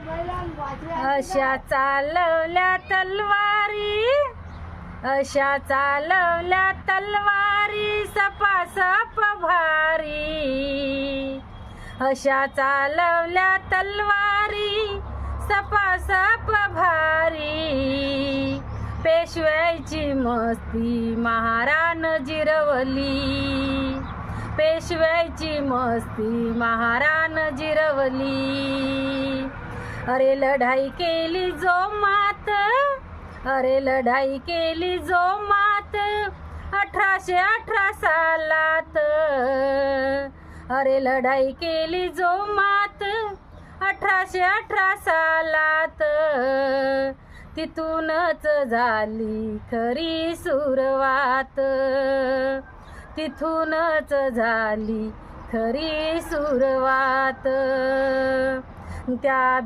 अशा चालवल्या तलवारी, अशा चालवल्या तलवारी सपासप भारी, अशा चालवल्या तलवारी सपासप भारी. पेशव्याची मस्ती महारान जिरवली, पेशव्याची मस्ती महारान जिरवली. अरे लढाई केली जो मात, अरे लढाई केली जो मात 1818 सालात. अरे लढाई केली जो मात 1818 सालात. तिथूनच झाली खरी सुरुवात, तिथूनच झाली खरी सुरुवात. त्या